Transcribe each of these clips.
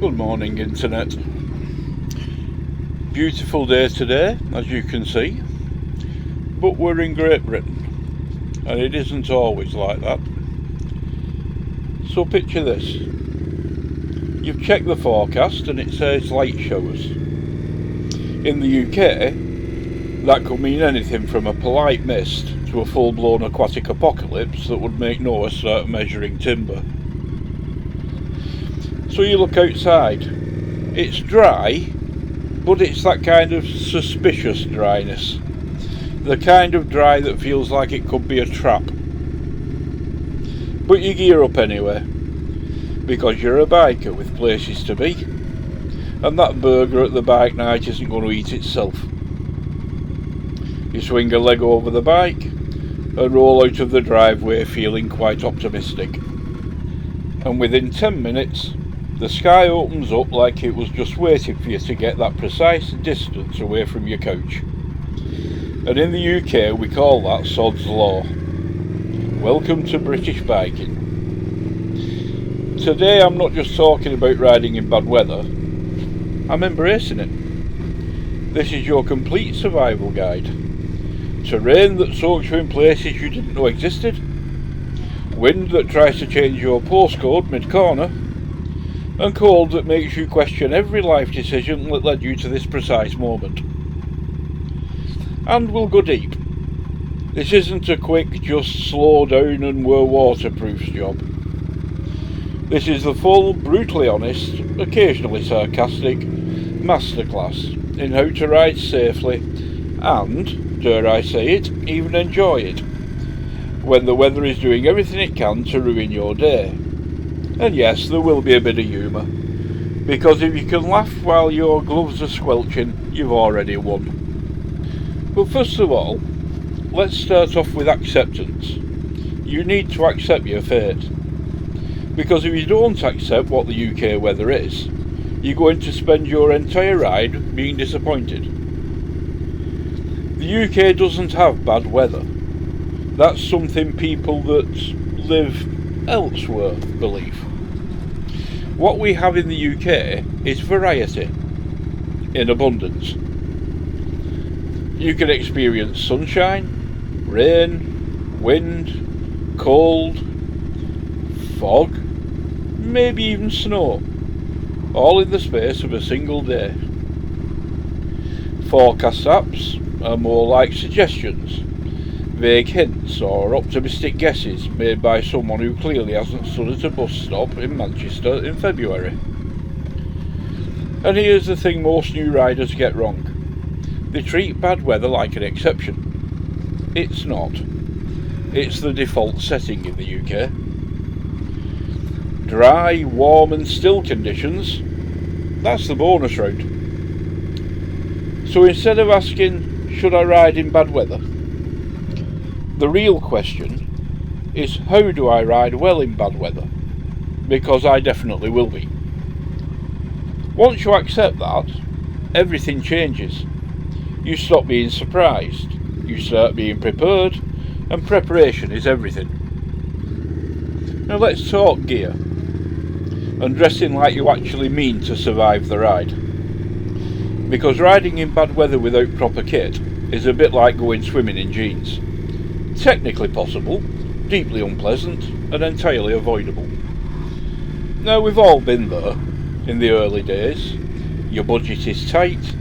Good morning, Internet. Beautiful day today, as you can see, but we're in Great Britain, and it isn't always like that. So picture this. You've checked the forecast and it says light showers. In the UK, that could mean anything from a polite mist to a full-blown aquatic apocalypse that would make Noah start measuring timber. So you look outside. It's dry, but it's that kind of suspicious dryness. The kind of dry that feels like it could be a trap. But you gear up anyway, because you're a biker with places to be, and that burger at the bike night isn't going to eat itself. You swing a leg over the bike and roll out of the driveway feeling quite optimistic. And within 10 minutes, the sky opens up like it was just waiting for you to get that precise distance away from your couch. And in the UK we call that Sod's Law. Welcome to British biking. Today I'm not just talking about riding in bad weather, I'm embracing it. This is your complete survival guide. Terrain that soaks you in places you didn't know existed. Wind that tries to change your postcode mid-corner. And cold that makes you question every life decision that led you to this precise moment. And we'll go deep. This isn't a quick, just slow down and we're waterproofs job. This is the full, brutally honest, occasionally sarcastic masterclass in how to ride safely and, dare I say it, even enjoy it, when the weather is doing everything it can to ruin your day. And yes, there will be a bit of humour, because if you can laugh while your gloves are squelching, you've already won. But first of all, let's start off with acceptance. You need to accept your fate, because if you don't accept what the UK weather is, you're going to spend your entire ride being disappointed. The UK doesn't have bad weather. That's something people that live elsewhere believe. What we have in the UK is variety in abundance. You can experience sunshine, rain, wind, cold, fog, maybe even snow, all in the space of a single day. Forecast apps are more like suggestions, vague hints or optimistic guesses made by someone who clearly hasn't stood at a bus stop in Manchester in February. And here's the thing most new riders get wrong. They treat bad weather like an exception. It's not. It's the default setting in the UK. Dry, warm and still conditions, that's the bonus round. So instead of asking, should I ride in bad weather? The real question is, how do I ride well in bad weather? Because I definitely will be. Once you accept that, everything changes. You stop being surprised, you start being prepared, and preparation is everything. Now let's talk gear, and dressing like you actually mean to survive the ride. Because riding in bad weather without proper kit is a bit like going swimming in jeans. Technically possible, deeply unpleasant, and entirely avoidable. Now we've all been there in the early days. Your budget is tight,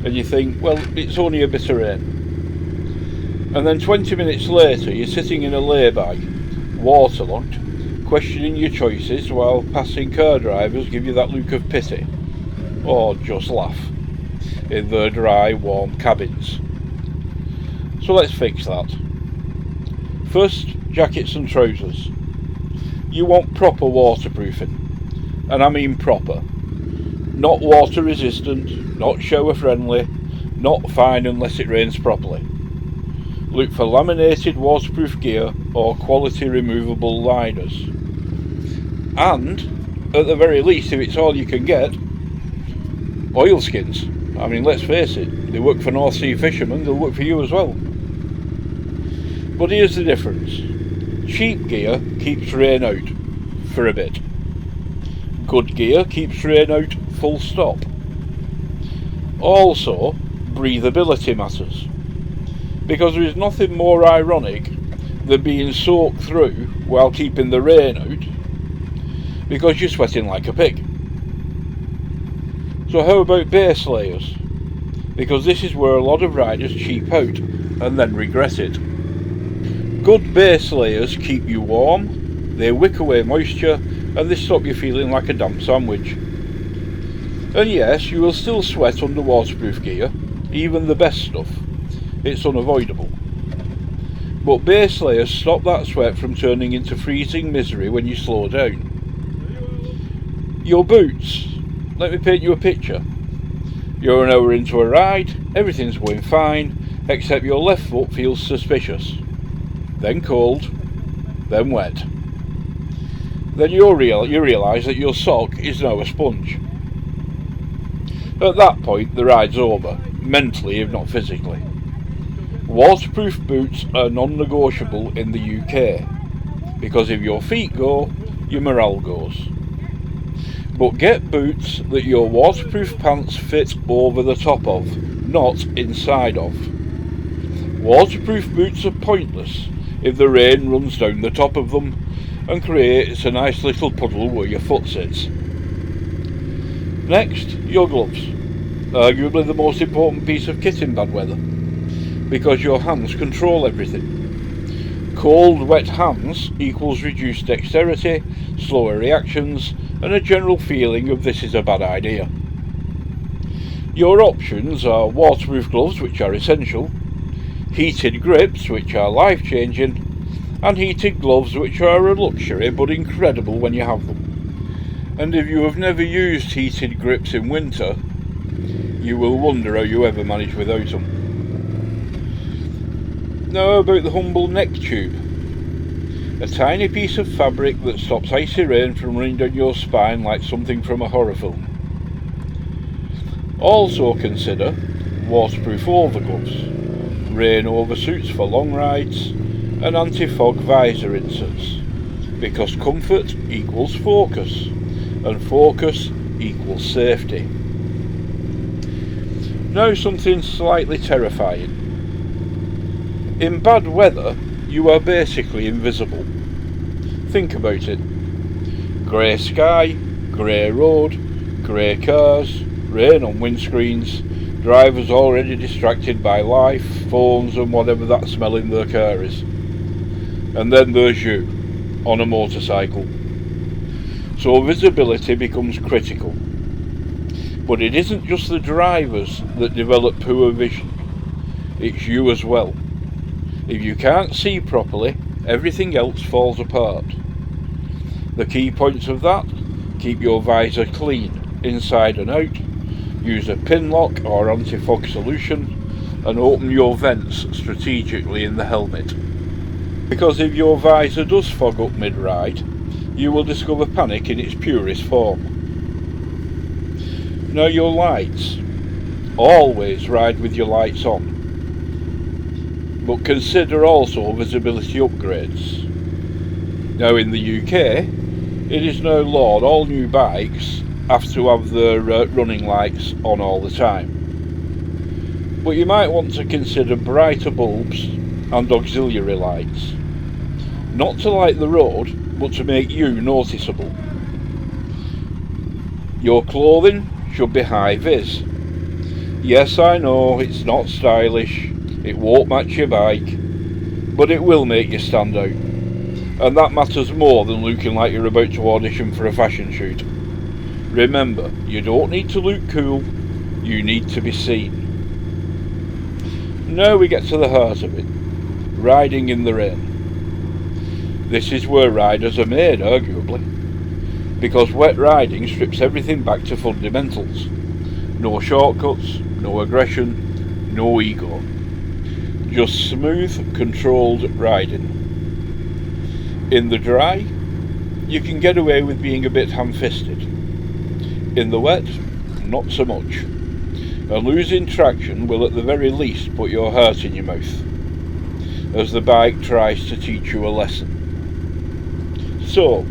and you think, well, it's only a bit of rain. And then 20 minutes later you're sitting in a lay-by, waterlogged, questioning your choices while passing car drivers give you that look of pity, or just laugh, in their dry, warm cabins. So let's fix that. First, jackets and trousers. You want proper waterproofing, and I mean proper. Not water resistant, not shower friendly, not fine unless it rains properly. Look for laminated waterproof gear or quality removable liners. And, at the very least, if it's all you can get, oilskins. I mean, let's face it, they work for North Sea fishermen, they'll work for you as well. But here's the difference. Cheap gear keeps rain out, for a bit. Good gear keeps rain out, full stop. Also, breathability matters, because there is nothing more ironic than being soaked through while keeping the rain out, because you're sweating like a pig. So how about base layers? Because this is where a lot of riders cheap out and then regret it. Good base layers keep you warm, they wick away moisture, and they stop you feeling like a damp sandwich. And yes, you will still sweat under waterproof gear, even the best stuff. It's unavoidable. But base layers stop that sweat from turning into freezing misery when you slow down. Your boots. Let me paint you a picture. You're an hour into a ride, everything's going fine, except your left foot feels suspicious. Then cold, then wet. Then you realise that your sock is now a sponge. At that point, the ride's over, mentally if not physically. Waterproof boots are non-negotiable in the UK, because if your feet go, your morale goes. But get boots that your waterproof pants fit over the top of, not inside of. Waterproof boots are pointless if the rain runs down the top of them and creates a nice little puddle where your foot sits. Next, your gloves. Arguably the most important piece of kit in bad weather, because your hands control everything. Cold, wet hands equals reduced dexterity, slower reactions, and a general feeling of this is a bad idea. Your options are waterproof gloves, which are essential, heated grips, which are life-changing, and heated gloves, which are a luxury but incredible when you have them. And if you have never used heated grips in winter, you will wonder how you ever manage without them. Now about the humble neck tube. A tiny piece of fabric that stops icy rain from running down your spine like something from a horror film. Also consider waterproof overgloves, rain oversuits for long rides, and anti-fog visor inserts, because comfort equals focus, and focus equals safety. Now something slightly terrifying. In bad weather, you are basically invisible. Think about it. Grey sky, grey road, grey cars, rain on windscreens, drivers already distracted by life, phones and whatever that smell in their car is. And then there's you, on a motorcycle. So visibility becomes critical. But it isn't just the drivers that develop poor vision, it's you as well. If you can't see properly, everything else falls apart. The key points of that: keep your visor clean, inside and out, use a pin lock or anti-fog solution, and open your vents strategically in the helmet. Because if your visor does fog up mid-ride, you will discover panic in its purest form. Now your lights. Always ride with your lights on. But consider also visibility upgrades. Now in the UK, it is now law all new bikes have to have their running lights on all the time. But you might want to consider brighter bulbs and auxiliary lights. Not to light the road, but to make you noticeable. Your clothing should be high vis. Yes, I know it's not stylish, it won't match your bike, but it will make you stand out. And that matters more than looking like you're about to audition for a fashion shoot. Remember, you don't need to look cool, you need to be seen. Now we get to the heart of it, riding in the rain. This is where riders are made, arguably, because wet riding strips everything back to fundamentals. No shortcuts, no aggression, no ego. Just smooth, controlled riding. In the dry, you can get away with being a bit ham-fisted. In the wet, not so much. And losing traction will at the very least put your heart in your mouth, as the bike tries to teach you a lesson. So,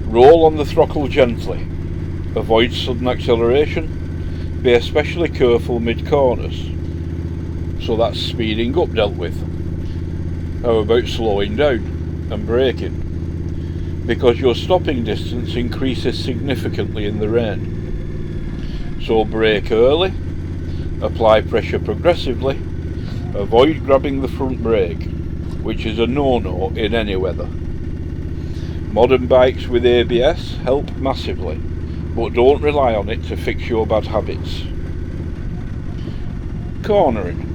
Roll on the throttle gently. Avoid sudden acceleration. Be especially careful mid-corners. So that's speeding up dealt with. How about slowing down and braking? Because your stopping distance increases significantly in the rain. So brake early, apply pressure progressively, avoid grabbing the front brake, which is a no-no in any weather. Modern bikes with ABS help massively, but don't rely on it to fix your bad habits. Cornering.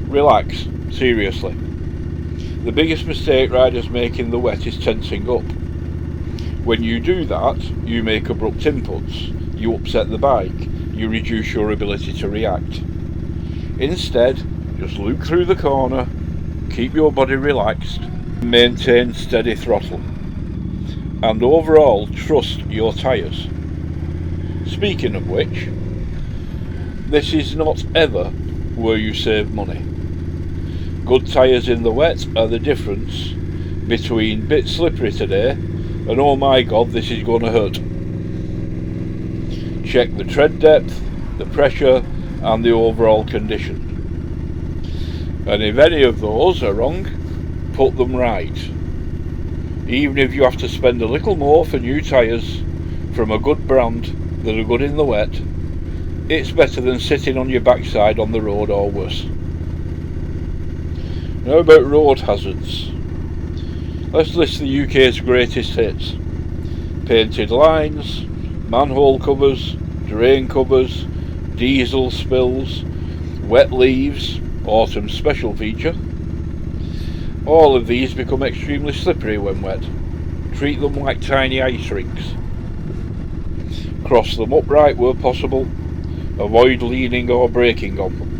Relax, seriously. The biggest mistake riders make in the wet is tensing up. When you do that, you make abrupt inputs, you upset the bike, you reduce your ability to react. Instead, just loop through the corner, keep your body relaxed, maintain steady throttle, and overall trust your tyres. Speaking of which, this is not ever where you save money. Good tyres in the wet are the difference between bit slippery today and oh my god, this is going to hurt. Check the tread depth, the pressure and the overall condition. And if any of those are wrong, put them right. Even if you have to spend a little more for new tyres from a good brand that are good in the wet, it's better than sitting on your backside on the road or worse. Now about road hazards. Let's list the UK's greatest hits. Painted lines, manhole covers, drain covers, diesel spills, wet leaves, autumn special feature. All of these become extremely slippery when wet. Treat them like tiny ice rinks. Cross them upright where possible. Avoid leaning or braking on them.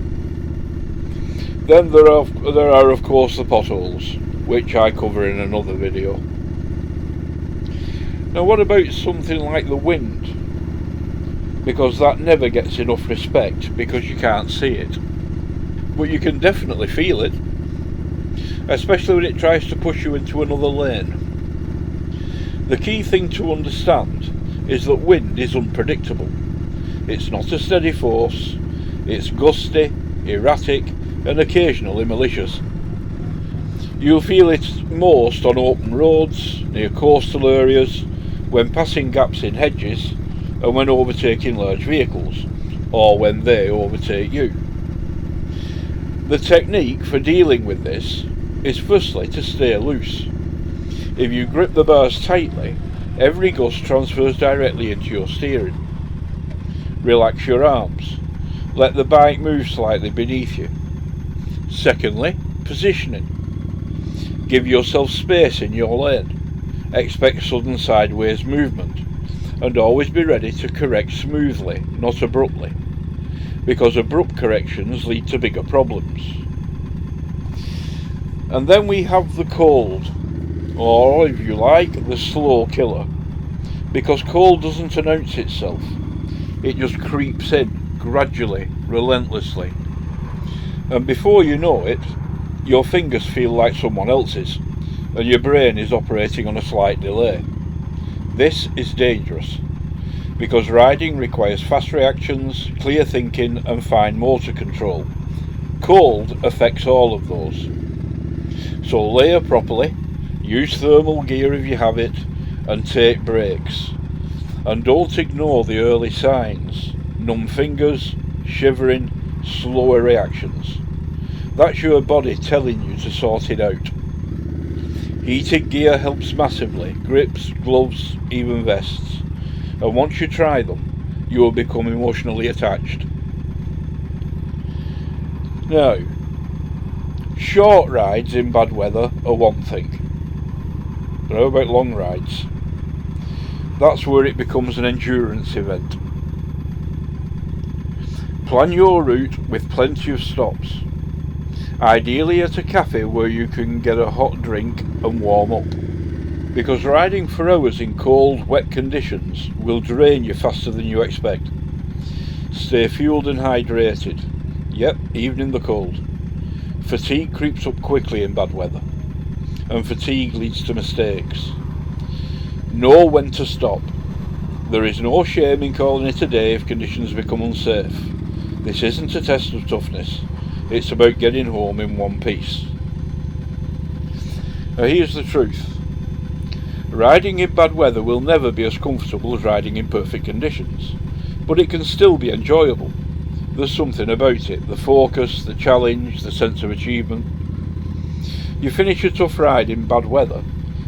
Then there are of course the potholes, which I cover in another video. Now what about something like the wind? Because that never gets enough respect because you can't see it. But you can definitely feel it, especially when it tries to push you into another lane. The key thing to understand is that wind is unpredictable. It's not a steady force, it's gusty, erratic and occasionally malicious. You'll feel it most on open roads, near coastal areas, when passing gaps in hedges and when overtaking large vehicles, or when they overtake you. The technique for dealing with this is firstly to stay loose. If you grip the bars tightly, every gust transfers directly into your steering. Relax your arms. Let the bike move slightly beneath you. Secondly, positioning. Give yourself space in your lane. Expect sudden sideways movement. And always be ready to correct smoothly, not abruptly. Because abrupt corrections lead to bigger problems. And then we have the cold. Or, if you like, the slow killer. Because cold doesn't announce itself. It just creeps in, gradually, relentlessly. And before you know it, your fingers feel like someone else's, and your brain is operating on a slight delay. This is dangerous, because riding requires fast reactions, clear thinking and fine motor control. Cold affects all of those. So layer properly, use thermal gear if you have it, and take breaks. And don't ignore the early signs, numb fingers, shivering, slower reactions. That's your body telling you to sort it out. Heated gear helps massively, grips, gloves, even vests. And once you try them, you will become emotionally attached. Now, short rides in bad weather are one thing. But how about long rides? That's where it becomes an endurance event. Plan your route with plenty of stops. Ideally at a cafe where you can get a hot drink and warm up. Because riding for hours in cold, wet conditions will drain you faster than you expect. Stay fueled and hydrated. Yep, even in the cold. Fatigue creeps up quickly in bad weather. And fatigue leads to mistakes. Know when to stop. There is no shame in calling it a day if conditions become unsafe. This isn't a test of toughness. It's about getting home in one piece. Now here's the truth. Riding in bad weather will never be as comfortable as riding in perfect conditions, but it can still be enjoyable. There's something about it, the focus, the challenge, the sense of achievement. You finish a tough ride in bad weather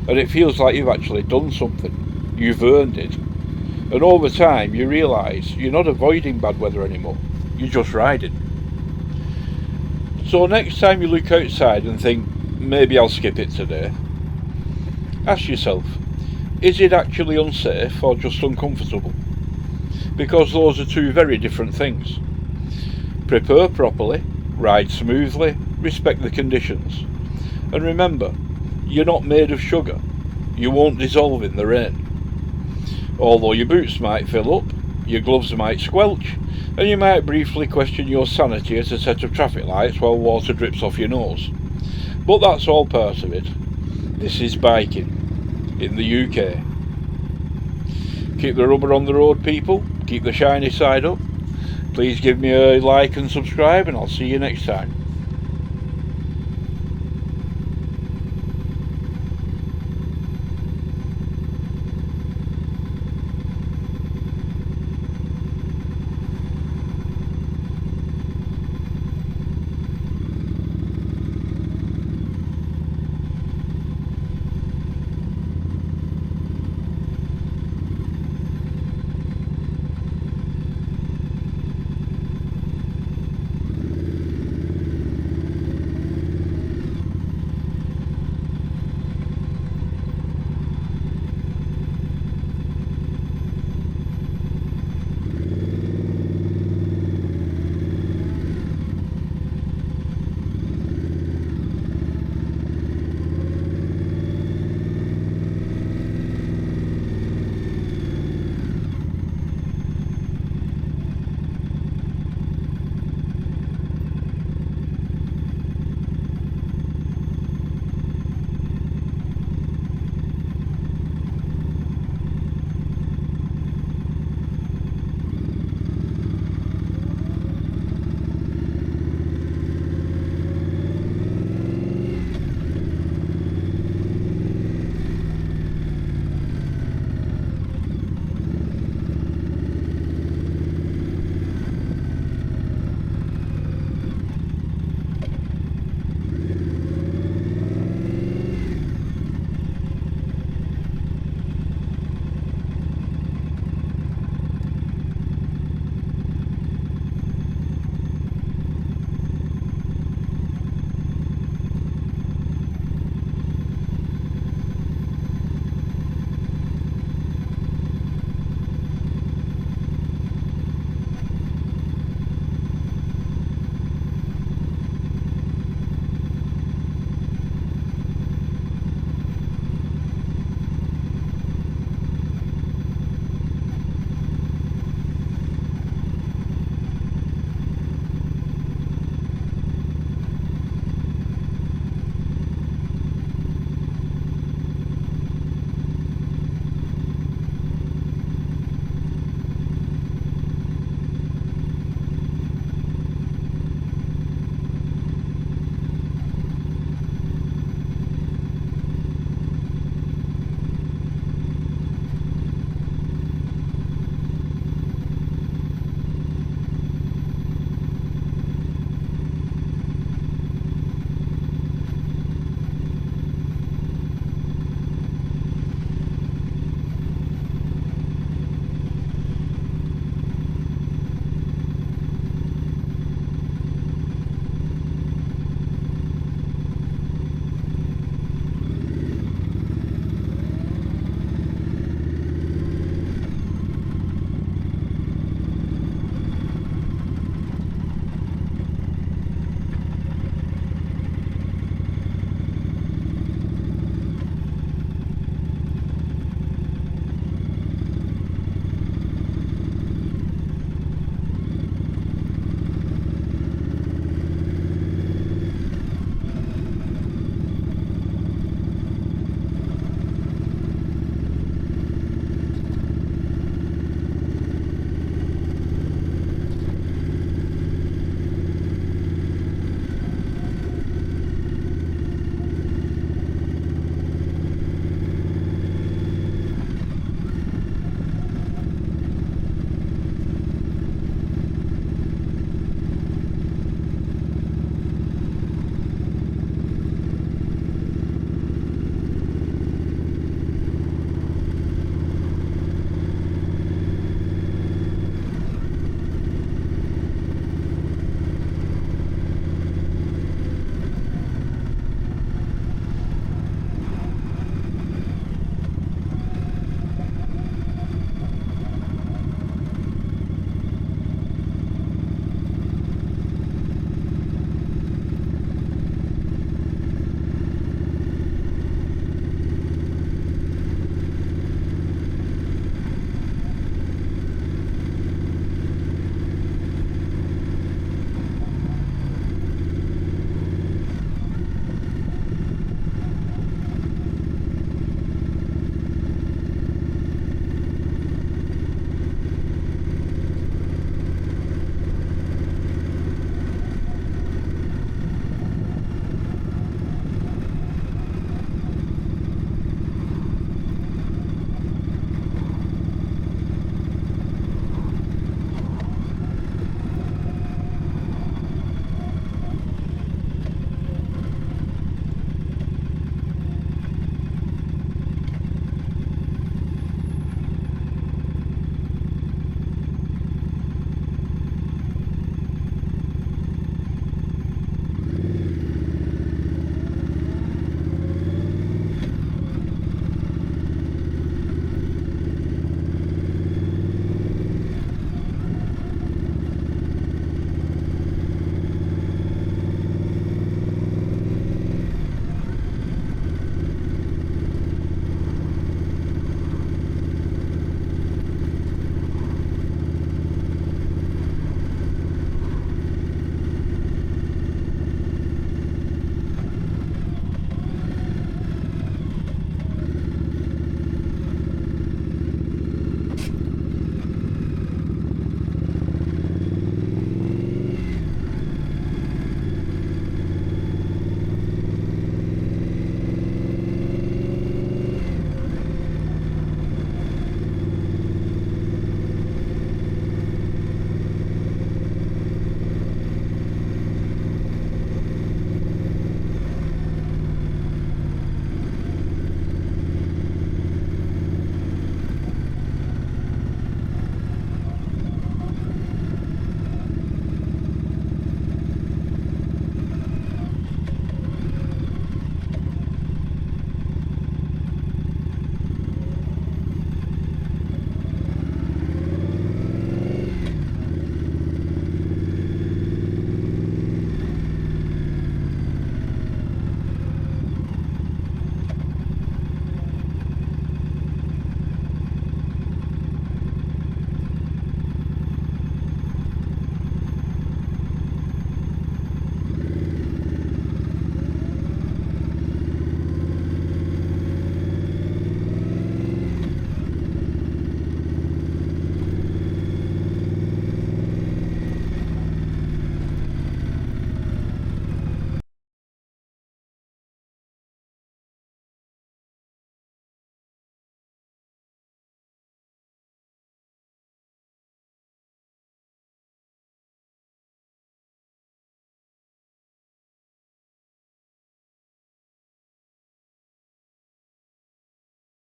and it feels like you've actually done something. You've earned it. And over time you realise you're not avoiding bad weather anymore, you're just riding. So next time you look outside and think, maybe I'll skip it today, ask yourself, is it actually unsafe or just uncomfortable? Because those are two very different things. Prepare properly, ride smoothly, respect the conditions. And remember, you're not made of sugar. You won't dissolve in the rain. Although your boots might fill up, your gloves might squelch, and you might briefly question your sanity at a set of traffic lights while water drips off your nose. But that's all part of it. This is biking in the UK. Keep the rubber on the road, people. Keep the shiny side up. Please give me a like and subscribe, and I'll see you next time.